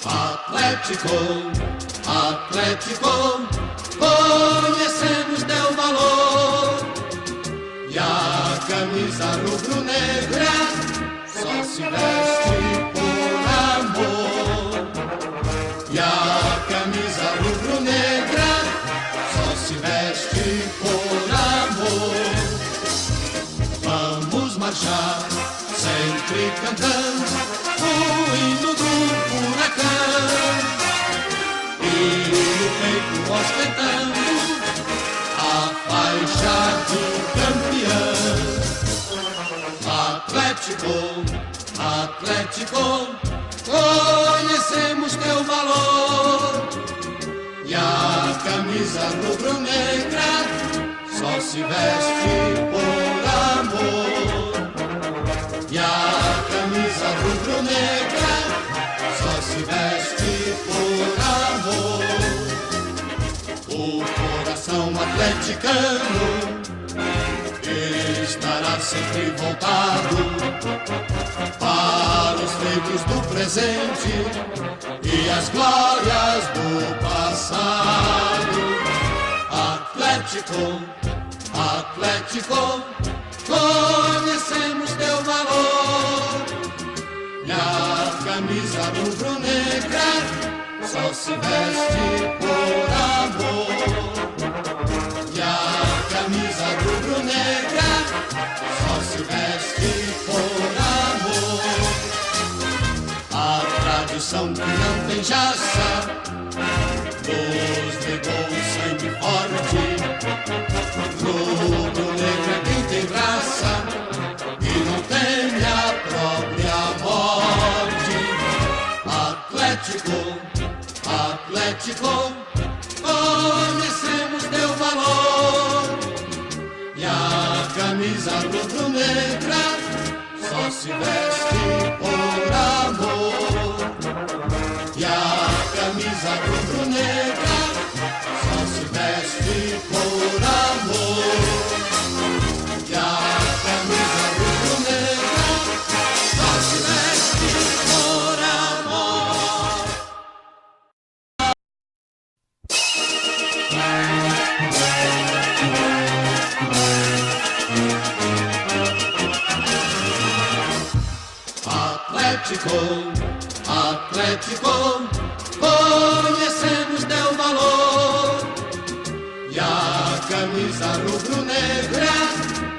Atlético, Atlético, conhecemos teu valor. E a camisa rubro-negra só se veste por amor. E a camisa rubro-negra só se veste por amor. Vamos marchar sempre cantando o hino do furacão. E no peito ostentando a faixa de campeão. Atlético, Atlético, conhecemos teu valor. E a camisa rubro-negra só se veste por amor. E a camisa rubro-negra só se veste por amor. O coração atleticano estará sempre voltado para os feitos do presente e as glórias do passado. Atlético, Atlético, conhecemos teu valor. E a camisa rubro-negra só se veste por amor. E a camisa rubro-negra só se veste por amor. A tradição que não tem jaça nos legou o sangue forte. Rubro-negro é quem tem raça e não teme a própria morte. Atlético, Atlético, conhecemos teu valor. E a camisa rubro-negra só se veste por amor. E a camisa rubro-negra só se veste por amor. E a camisa rubro-negra só se veste por amor. Atlético, Atlético, conhecemos teu valor. E a camisa rubro-negra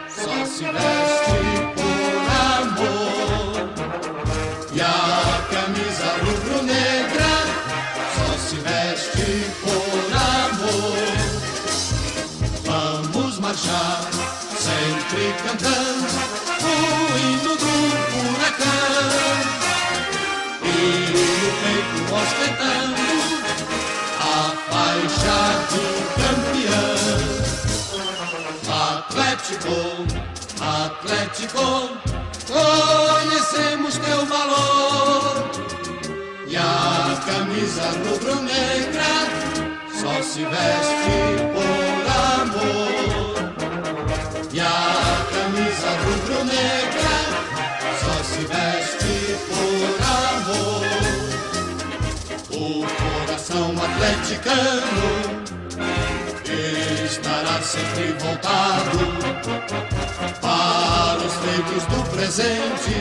só se veste por amor. E a camisa rubro-negra só se veste por amor. Vamos marchar sempre cantando o hino do furacão. E no peito ostentando a faixa de campeão. Atlético, Atlético, conhecemos teu valor. E a camisa rubro-negra só se veste por amor. E a camisa rubro-negra só se veste por amor. O coração atleticano estará sempre voltado para os feitos do presente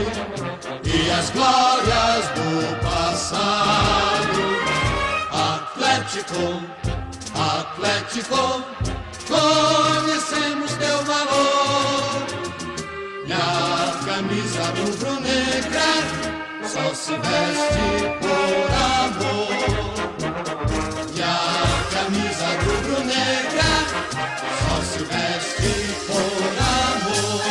e as glórias do passado. Atlético, Atlético, conhecemos teu valor. E a camisa rubro-negra só se veste por amor. E a camisa rubro-negra só se veste por amor.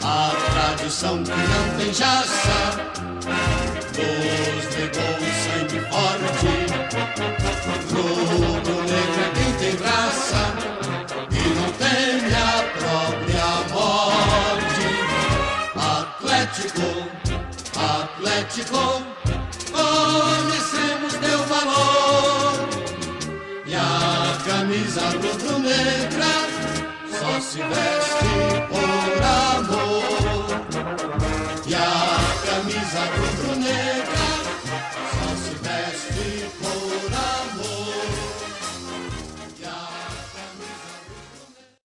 A tradição que não tem jaça nos legou o sangue forte. Rubro-negro é quem tem raça e não teme a própria morte. Atlético, Atlético, conhecemos teu valor. E a camisa rubro-negra só se veste por amor. E a camisa rubro-negra